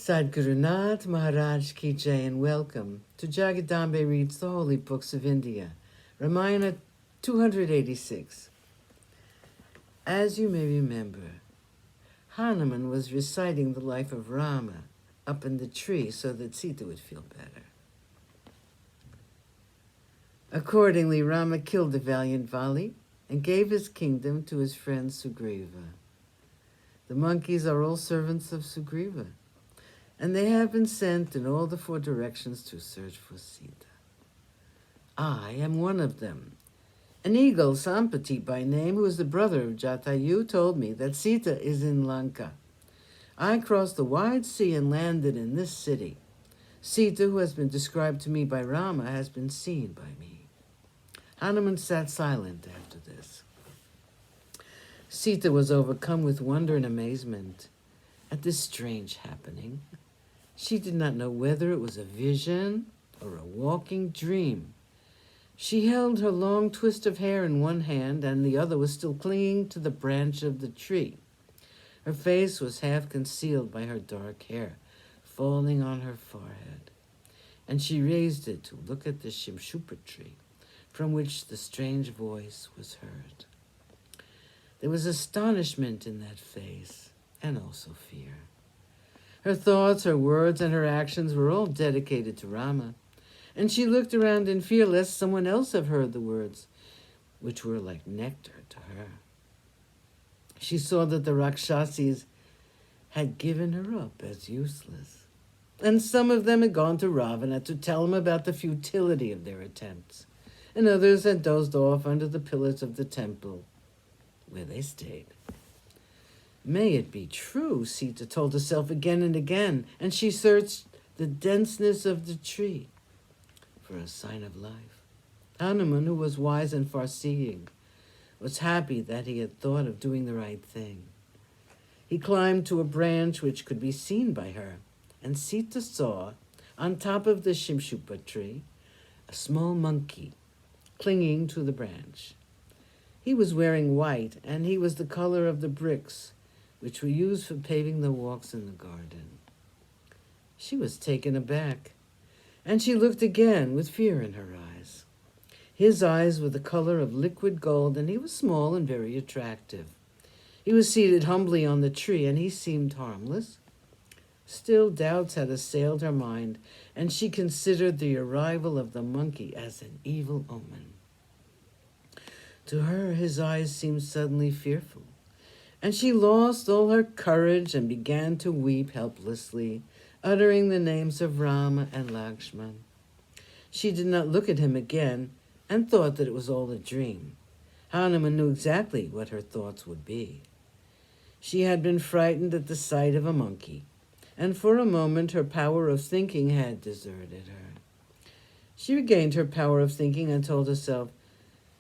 Sadgurunath Maharaj Ki Jai, and welcome to Jagadambe Reads the Holy Books of India, Ramayana286. As you may remember, Hanuman was reciting the life of Rama up in the tree so that Sita would feel better. Accordingly, Rama killed the valiant Vali and gave his kingdom to his friend Sugriva. The monkeys are all servants of Sugriva, and they have been sent in all the 4 directions to search for Sita. I am one of them. An eagle, Sampati by name, who is the brother of Jatayu, told me that Sita is in Lanka. I crossed the wide sea and landed in this city. Sita, who has been described to me by Rama, has been seen by me. Hanuman sat silent after this. Sita was overcome with wonder and amazement at this strange happening. She did not know whether it was a vision or a walking dream. She held her long twist of hair in one hand, and the other was still clinging to the branch of the tree. Her face was half concealed by her dark hair, falling on her forehead, and she raised it to look at the Shimshupa tree, from which the strange voice was heard. There was astonishment in that face, and also fear. Her thoughts, her words, and her actions were all dedicated to Rama, and she looked around in fear lest someone else have heard the words, which were like nectar to her. She saw that the Rakshasis had given her up as useless, and some of them had gone to Ravana to tell him about the futility of their attempts, and others had dozed off under the pillars of the temple, where they stayed. May it be true, Sita told herself again and again, and she searched the denseness of the tree for a sign of life. Hanuman, who was wise and far-seeing, was happy that he had thought of doing the right thing. He climbed to a branch which could be seen by her, and Sita saw, on top of the Shimshupa tree, a small monkey clinging to the branch. He was wearing white, and he was the color of the bricks which were used for paving the walks in the garden. She was taken aback, and she looked again with fear in her eyes. His eyes were the color of liquid gold, and he was small and very attractive. He was seated humbly on the tree, and he seemed harmless. Still, doubts had assailed her mind, and she considered the arrival of the monkey as an evil omen. To her, his eyes seemed suddenly fearful, and she lost all her courage and began to weep helplessly, uttering the names of Rama and Lakshman. She did not look at him again and thought that it was all a dream. Hanuman knew exactly what her thoughts would be. She had been frightened at the sight of a monkey, and for a moment her power of thinking had deserted her. She regained her power of thinking and told herself,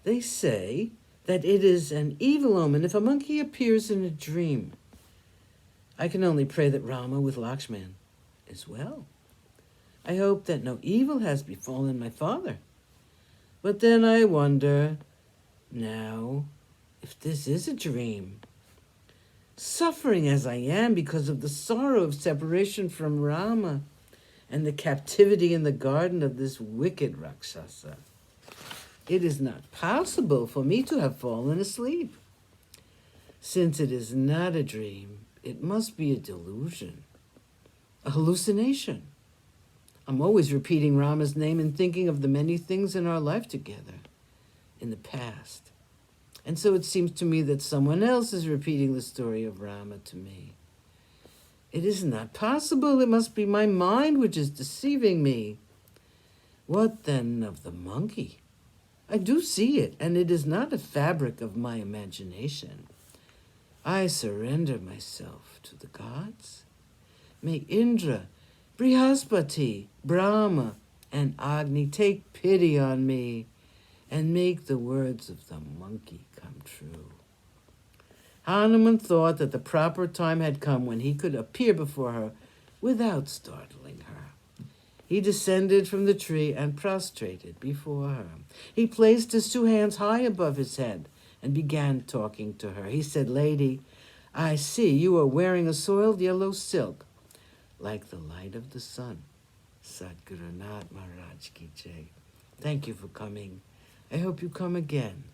"They say that it is an evil omen if a monkey appears in a dream. I can only pray that Rama with Lakshman is well. I hope that no evil has befallen my father. But then I wonder, now, if this is a dream. Suffering as I am because of the sorrow of separation from Rama and the captivity in the garden of this wicked Rakshasa, it is not possible for me to have fallen asleep. Since it is not a dream, it must be a delusion, a hallucination. I'm always repeating Rama's name and thinking of the many things in our life together in the past. And so it seems to me that someone else is repeating the story of Rama to me. It is not possible. It must be my mind which is deceiving me. What then of the monkey? I do see it, and it is not a fabric of my imagination. I surrender myself to the gods. May Indra, Brihaspati, Brahma, and Agni take pity on me and make the words of the monkey come true." Hanuman thought that the proper time had come when he could appear before her without startling her. He descended from the tree and prostrated before her. He placed his 2 hands high above his head and began talking to her. He said, "Lady, I see you are wearing a soiled yellow silk. like the light of the sun. Sadhguru Nath Maharaj Ki Jai. Thank you for coming. I hope you come again.